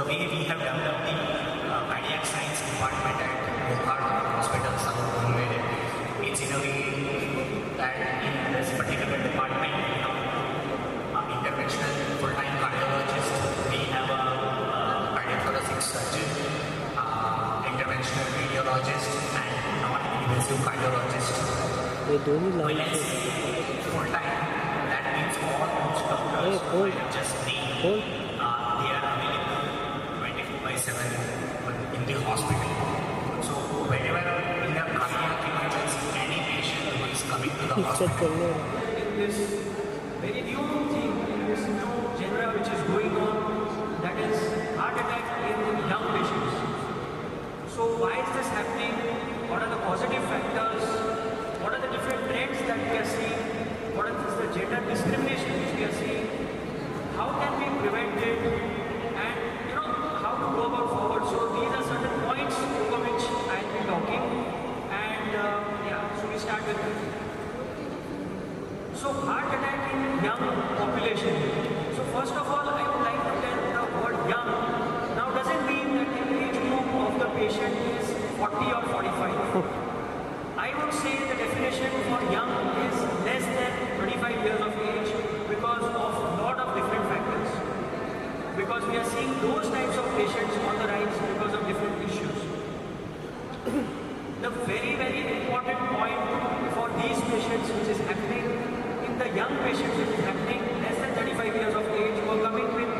way we have developed the cardiac science department at Wockhardt Hospital, South Bombay, it's in a way that in this particular department we have interventional full-time cardiologist, we have a cardiothoracic surgeon, interventional radiologist, and non-invasive cardiologist. When I say full-time, that means all those doctors who I have just named, they are available 24/7 in the hospital. So whenever in a cardiac emergency, any patient who is coming to the hospital, in this very new thing, in this new genre which is going on, that is heart attack in young patients. So why is this happening? What are the positive factors? What are the different trends that we are seeing? What is the gender discrimination which we are seeing? How can we prevent it? And how to go about forward. So these are certain points over which I will be talking. And so we start with it. So heart attack in young population. So first of all, I would like to tell the word young. Now doesn't mean that the age group of the patient is 40 or 45. I would say the definition for young is less than 25 years of age because of a lot of different factors. Because we are seeing those types of patients on the rise because of different issues. The very, very important point for these patients which is happening, in the young patients which is happening, less than 35 years of age, who are coming with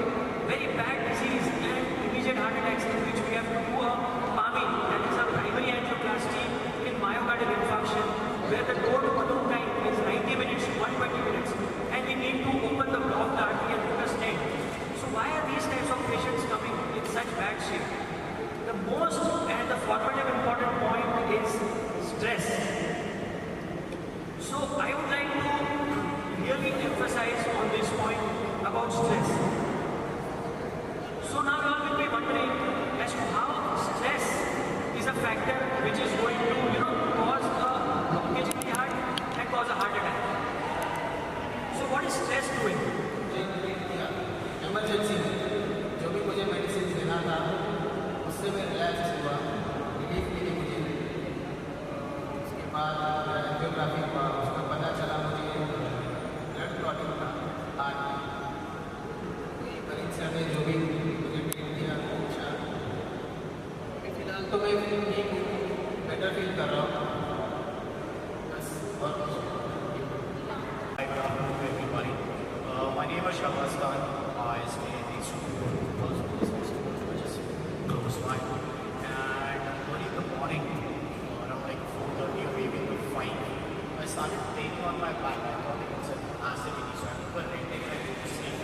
very bad disease and immediate heart attacks in which we have to do a PAMI, that is a primary angioplasty in myocardial infarction, where the door to balloon time is 90 minutes to 120 minutes, and we need to open the blocked artery and put a stent. So why are these types of patients coming in such bad shape? The most and the formative important point is stress. So I would like to really emphasize on this point about stress. So now you all will be wondering as to how stress is a factor which is going to cause a blockage in the heart and cause a heart attack. So what is stress doing? Emergency में जो भी मुझे medicine देना था उससे मैं relax हुआ, relief मिली मुझे। उसके बाद एंजियोग्राफी हुआ, उसमें पता चला मुझे ब्लड क्लॉटिंग था हार्ट में। परीक्षा में जो भी मुझे ट्रीट किया अच्छा, फिलहाल तो मैं ठीक हूँ, बेटर फील कर रहा हूँ बस। और my name is Shahbaz Khan. I stay in the Supreme which is close by. And early in the morning, around like 4:30 or maybe 5, I started taking on my back. I thought it was an acidity, so I took a renting and I went to sleep.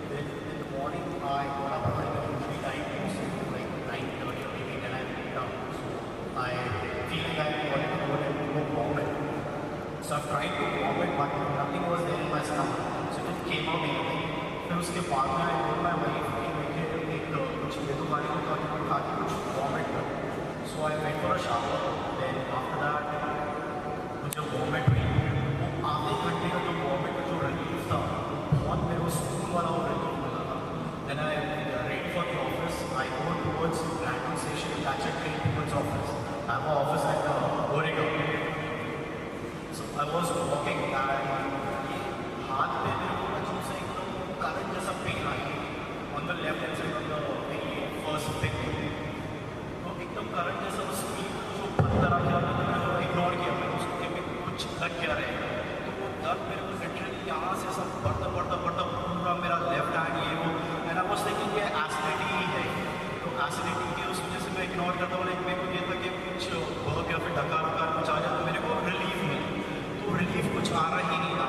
Then in the morning, I got up at the usually time, like 9:30 or maybe, then I went down. So I feel like I wanted to go vomit. So I tried to vomit, but nothing was there in my stomach. Came out anything. फिर उसके बाद में I told my wife कि मुझे एक कुछ ये तो खाने को खा के कुछ वॉमिट कर। So I went for a shower, then after that मुझे वॉमिट हुई। वो आधे घंटे का जो वॉमिट का जो रिलीफ था बहुत मेरे को सुकून वाला वो रिलीफ मिला था। Then I rode for the office, I go towards Brampton station, catch a train towards office. I have a office at Oregon. So I was walking and हाथ में मेरे को अजीब से एकदम करंट जैसा पेन आई on the left hand side of the very first thing. तो एकदम करंट जैसा उस स्पीड जो अंदर आ गया, मैंने इग्नोर किया, मैंने उसको कि कुछ लग क्या रहे। तो वो दर्द मेरे को लिटरली यहाँ से सब बढ़ता पूरा मेरा लेफ्ट हैंड ये वो, एंड आई वाज थिंकिंग ये एसिडिटी ही है। तो एसिडिटी की उस वजह से मैं इग्नोर करता हूँ। लेकिन मेरे को ये था कि कुछ बहुत या फिर डकार कुछ आ जाए तो मेरे को रिलीफ मिले। तो रिलीफ कुछ आ रहा ही नहीं था।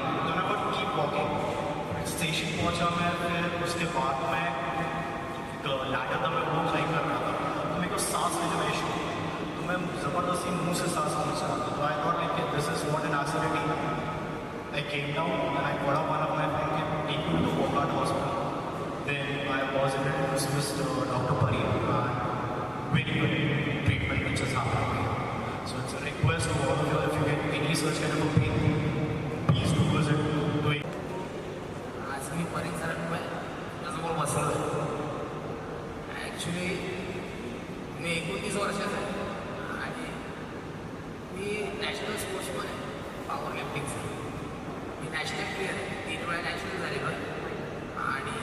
वॉकिंग स्टेशन पहुंचा मैं, फिर उसके बाद मैं लैडर था, मैं वो क्लाइंब कर रहा था। तो मेरे को सांस लेने में इशू, तो मैं ज़बरदस्ती मुंह से सांस लेना चाह रहा था। तो I thought like this is what an acidity. I came down and I got up one of my friend के take me to Wockhardt hospital. Then I was introduced with doctor Pari, very good treatment which is happening. So it's a request to all of you, if you get any such kind of pain, please do visit. आज मी परीक्षा में बसलो actually मी 29 वर्षाचा आहे आणि मी national sportsman आहे power लिफ्टिंगचं. मी national player आहे, 3 वेळा नॅशनल झालेलो आहे आणि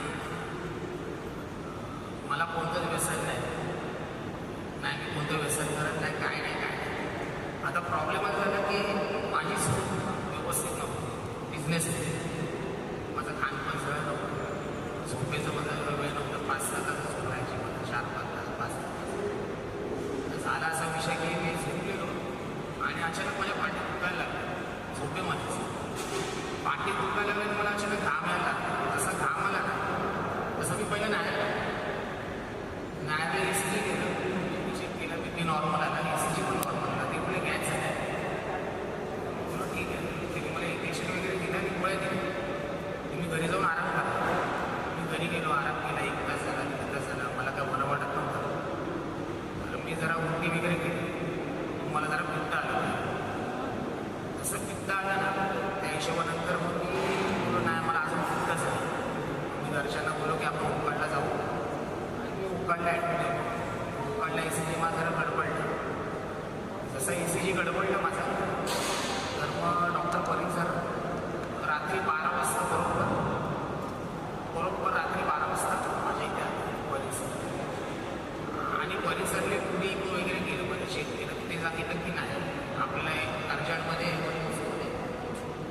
मला कोणतंच व्यसन नाही. मी कोणतं व्यसन करत नाही, काय नाही. आता प्रॉब्लेम असा झाला की माझी झोप व्यवस्थित नव्हती. बिझनेस माझं खानपान सगळं नव्हतं. झोपेचं माझं वेळ नव्हतं. 5-6 तास झोपायची, मला 4-5 तास 5 तास. झाला असा विषय की मी झोपलेलो आणि अचानक माझ्या पाठी दुखायला लागलं. झोपेमध्येच पाठी दुखायला लागलं. मला अचानक घाम यायला लागला. जसा घाम आला ना तसं मी पहिलं न्यायालयाला ECG केलं. चेक केलं, BP नॉर्मल आला, ECG पण नॉर्मल आला. ते पुढे गॅस झाला. बोला ठीक आहे. त्यांनी मला इंजेक्शन वगैरे दिलं आणि गोळ्या दिल्या. तुम्ही घरी जाऊन आराम करा. मी घरी गेलो, आराम केला. 1 तास झाला, 2 तास झाला. मला काय बरं वाटत नव्हतं. तर मी जरा उलटी वगैरे केली. मला जरा पित्त आलं. जसं पित्त आलं ना त्या हिशोबानंतर मग मी बोललो नाही मला अजून पित्तच आहे. मी घरच्यांना बोललो की आपण उकाडला जाऊ. उकाडला ॲडमिट आहे. उकाडला ECG माझं जरा गडबडलं. जसं ECG गडबडलं माझं तर मग डॉक्टर परीन सर रात्री 12 वाजता बरोबर रात्री 12 वाजता माझ्या इथे आले परीन सर. आणि परीन सरने पुढे इको वगैरे केलं, म्हणजे चेक केलं. ते सांगितलं की नाही आपल्याला अर्जंटमध्ये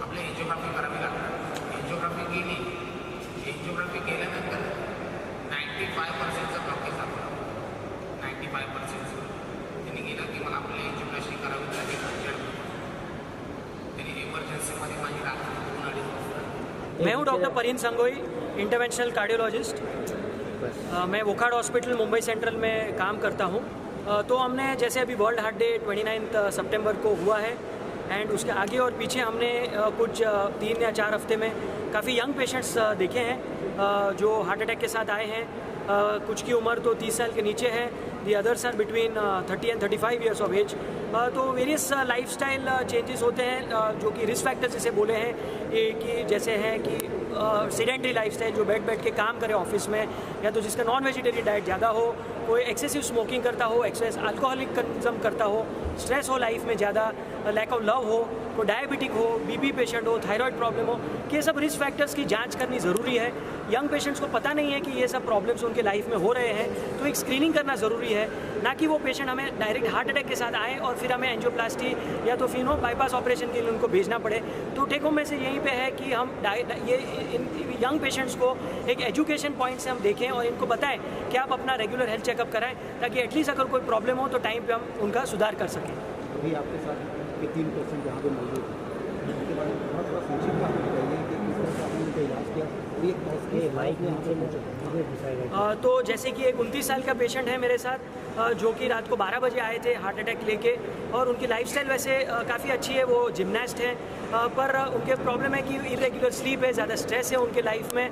आपल्या एन्जिओग्राफी करावी लागणार. एन्जिओग्राफी केली. एन्जिओग्राफी केल्यानंतर 95% ब्लॉकेज दाखवला. 95% त्यांनी गेलं की मग आपल्याला एन्जिओप्लास्टी करावी लागेल अर्जंटमध्ये. त्यांनी इमर्जन्सीमध्ये माझी रात्री 2-2.5 वाजता. मैं हूं डॉक्टर परीन संगोई, इंटरवेंशनल कार्डियोलॉजिस्ट. मैं वोकाड हॉस्पिटल मुंबई सेंट्रल में काम करता हूं. तो हमने जैसे अभी वर्ल्ड हार्ट डे 29 सितंबर को हुआ है एंड उसके आगे और पीछे हमने कुछ 3 या 4 हफ्ते में काफ़ी यंग पेशेंट्स देखे हैं जो हार्ट अटैक के साथ आए हैं. कुछ की उम्र तो 30 साल के नीचे है. The others are between 30 and 35 years of age. तो वेरियस लाइफस्टाइल चेंजेस होते हैं जो कि रिस्क फैक्टर्स जैसे बोले हैं कि जैसे हैं कि सीडेंटरी लाइफस्टाइल, जो बैठ के काम करे ऑफिस में, या तो जिसका नॉन वेजिटेरियन डाइट ज़्यादा हो, कोई एक्सेसिव स्मोकिंग करता हो, एक्सेस अल्कोहलिक कंज्यूम करता हो, स्ट्रेस हो लाइफ में ज़्यादा, लैक ऑफ लव हो, कोई डायबिटिक हो, बीपी पेशेंट हो, थायराइड प्रॉब्लम हो, कि ये सब रिस्क फैक्टर्स की जांच करनी ज़रूरी है. यंग पेशेंट्स को पता नहीं है कि ये सब प्रॉब्लम्स उनके लाइफ में हो रहे हैं, तो एक स्क्रीनिंग करना ज़रूरी है. ना कि वो पेशेंट हमें डायरेक्ट हार्ट अटैक के साथ आए और फिर हमें एंजियोप्लास्टी या तो फिर बाईपास ऑपरेशन के लिए उनको भेजना पड़े. तो टेक होम मैसेज यहीं पे है कि हम ये यंग पेशेंट्स को एक एजुकेशन पॉइंट से हम देखें और इनको बताएं कि आप अपना रेगुलर हेल्थ चेकअप कराएं, ताकि एटलीस्ट अगर कोई प्रॉब्लम हो तो टाइम पे हम उनका सुधार कर सकें. अभी आपके साथ 3% यहाँ पे मौजूद है, उसके बारे में थोड़ा संक्षिप्त आप बताइए कि किस तरह से आपने उनका इलाज किया और ये लाइफ में यहाँ पे पहुँचा. तो जैसे कि एक 29 साल का पेशेंट है मेरे साथ, जो कि रात को 12 बजे आए थे हार्ट अटैक लेके, और उनकी लाइफस्टाइल वैसे काफ़ी अच्छी है. वो जिमनास्ट हैं, पर उनके प्रॉब्लम है कि इरेगुलर स्लीप है, ज़्यादा स्ट्रेस है उनके लाइफ में.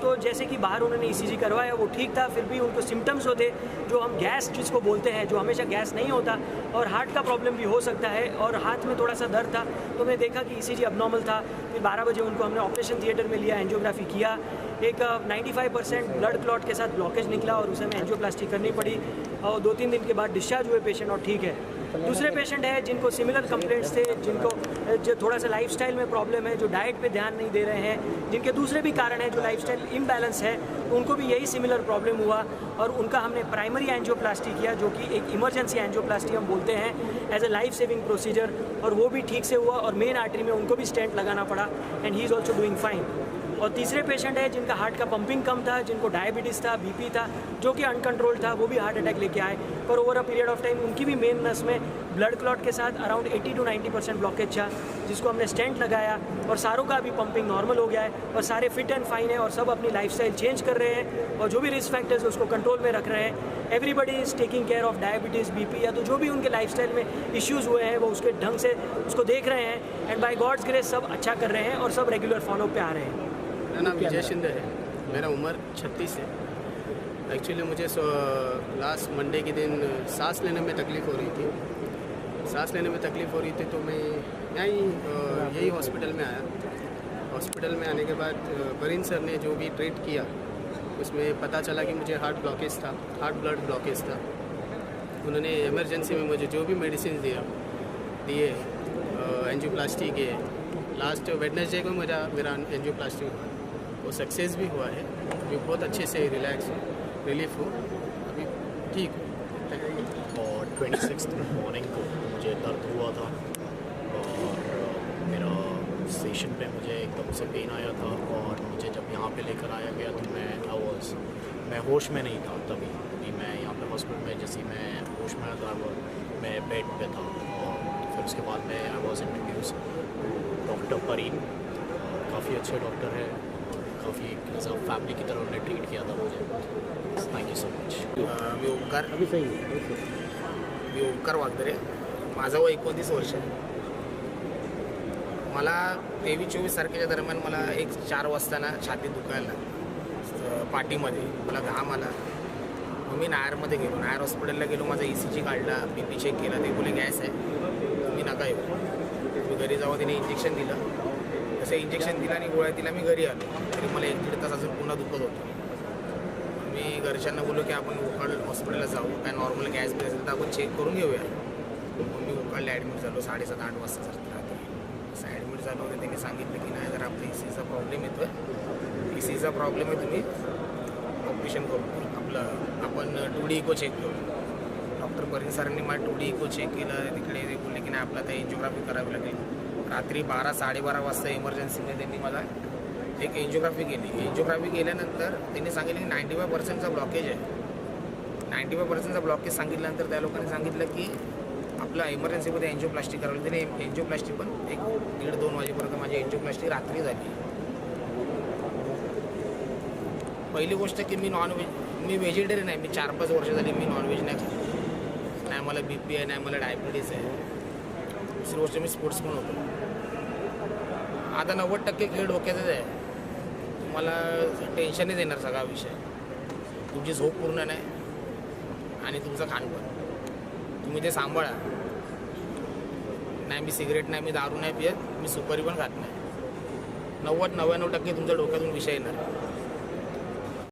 तो जैसे कि बाहर उन्होंने ECG करवाया, वो ठीक था, फिर भी उनको सिम्टम्स होते जो हम गैस जिसको बोलते हैं, जो हमेशा गैस नहीं होता और हार्ट का प्रॉब्लम भी हो सकता है, और हाथ में थोड़ा सा दर्द था. तो मैंने देखा कि ECG अबनॉर्मल था. फिर 12 बजे उनको हमने ऑपरेशन थिएटर में लिया, एंजियोग्राफी किया. एक 95% ब्लड क्लॉट के साथ ब्लॉकेज निकला और उसे हमें एंजियोप्लास्टी करनी पड़ी, और 2-3 दिन के बाद डिस्चार्ज हुए पेशेंट और ठीक है. दूसरे पेशेंट है जिनको सिमिलर कंप्लेंट्स थे, जिनको जो थोड़ा सा लाइफस्टाइल में प्रॉब्लम है, जो डाइट पे ध्यान नहीं दे रहे हैं, जिनके दूसरे भी कारण हैं, जो लाइफस्टाइल इम्बैलेंस है, उनको भी यही सिमिलर प्रॉब्लम हुआ और उनका हमने प्राइमरी एंजियोप्लास्टी किया, जो कि एक इमरजेंसी एंजियोप्लास्टी हम बोलते हैं, as a life saving procedure, और वो भी ठीक से हुआ और मेन आर्टरी में उनको भी स्टेंट लगाना पड़ा and he is also doing fine. और तीसरे पेशेंट है जिनका हार्ट का पंपिंग कम था, जिनको डायबिटीज़ था, BP था, जो कि अनकंट्रोल्ड था, वो भी हार्ट अटैक लेके आए, पर over a period of time उनकी भी मेन नस में ब्लड क्लॉट के साथ अराउंड 80 to 90% ब्लॉकेज था, जिसको हमने स्टेंट लगाया और सारों का अभी पंपिंग नॉर्मल हो गया है और सारे फिट एंड फाइन है और सब अपनी लाइफस्टाइल चेंज कर रहे हैं और जो भी रिस्क फैक्टर्स है उसको कंट्रोल में रख रहे हैं. Everybody is taking care of diabetes, BP, या तो जो भी उनके लाइफस्टाइल में इश्यूज़ हुए हैं वो उसके ढंग से उसको देख रहे हैं एंड बाय गॉड्स ग्रेस सब अच्छा कर रहे हैं और सब रेगुलर फॉलो पे आ रहे हैं. मेरा नाम विजय शिंदे है, मेरा उम्र 36 है. एक्चुअली मुझे लास्ट मंडे के दिन सांस लेने में तकलीफ़ हो रही थी. सांस लेने में तकलीफ़ हो रही थी तो मैं यही हॉस्पिटल में आया. हॉस्पिटल में आने के बाद परीन सर ने जो भी ट्रीट किया उसमें पता चला कि मुझे हार्ट ब्लॉकेज था, हार्ट ब्लड ब्लॉकेज था। उन्होंने इमरजेंसी में मुझे जो भी मेडिसिन दिए एंजियोप्लास्टी के। लास्ट वेडनेसडे को मेरा एंजियोप्लास्टी हुआ, वो सक्सेस भी हुआ है। अभी बहुत अच्छे से रिलैक्स हो, रिलीफ हो, अभी ठीक हो। और 26 मॉर्निंग को मुझे दर्द हुआ था और मेरा स्टेशन पे मुझे एकदम से पेन आया था और मुझे जब यहाँ पे लेकर आया गया तो मैं होश में नहीं था। तभी मैं यहाँ पे हॉस्पिटल में जैसे मैं होश में था मैं बेड पे था और फिर उसके बाद मैं आई वॉज इंट्रोड्यूस डॉक्टर परीन। काफ़ी अच्छे डॉक्टर है, काफ़ी फैमिली की तरह उन्होंने ट्रीट किया था मुझे। Thank you so much. मी ओंकार अभी सही है, ओके। मी ओंकार वागदरे, माझं वय 29 वर्ष आहे। मला 23-24 तारखेच्या दरम्यान मला 4 वाजता ना छातीत दुखायला पाठीमध्ये मला घाम आला। मग मी नायरमध्ये गेलो, नायर हॉस्पिटलला गेलो, माझा ECG काढला, BP चेक केला, ते बोले गॅस आहे, तुम्ही नका येऊ। मी घरी जाऊन तिने इंजेक्शन दिलं, तसं इंजेक्शन दिलं आणि गोळ्या दिला, मी घरी आलो। तरी मला 1-1.5 तास अजून पुन्हा दुखत होतं। मी घरच्यांना बोललो की आपण उकाड हॉस्पिटलला जाऊ, काय नॉर्मल गॅस बी असेल तर आपण चेक करून घेऊया। मग मी उकाडला ॲडमिट झालो 7:30-8 वाजता रात्री। असं ॲडमिट झालो होतं, त्यांनी सांगितलं की नाही जर आपल्या ECGचा प्रॉब्लेम येतो आहे, ECGचा प्रॉब्लेम आहे, तुम्ही ऑपरेशन करू, आपण 2D इको चेक करू। डॉक्टर परीन सरांनी मला 2D इको चेक केलं, तिकडे ते बोलले की नाही आपला आता एन्जिओग्राफी करावी लागेल। रात्री 12-12:30 वाजता इमर्जन्सीमध्ये त्यांनी मला एक एन्जिओग्राफी केली। एन्जिओग्राफी केल्यानंतर त्यांनी सांगितलं की 95%चा ब्लॉकेज आहे। 95%चा ब्लॉकेज सांगितल्यानंतर त्या लोकांनी सांगितलं की आपला इमर्जन्सीमध्ये एन्जिओप्लास्टी करावी लागते। आणि एन्जिओप्लास्टी पण 1-1.5-2 वाजेपर्यंत माझी एन्जिओप्लास्टी रात्री झाली। पहिली गोष्ट की मी व्हेजिटेरियन आहे, मी 4-5 वर्ष झाली मी नॉनव्हेज नाही खात, नाही मला BP आहे, नाही मला डायबिटीज आहे। दुसरी गोष्ट मी स्पोर्ट्समन होतो। आता 90% खेळ डोक्यातच आहे, तुम्हाला टेन्शनच येणार सगळा विषय, तुमची झोप पूर्ण नाही आणि तुमचं खाणपण, तुम्ही ते सांभाळा। नाही मी सिगरेट नाही, मी दारू नाही पित, मी सुपारी पण खात नाही। 90-99% तुमच्या डोक्यातून विषय येणार।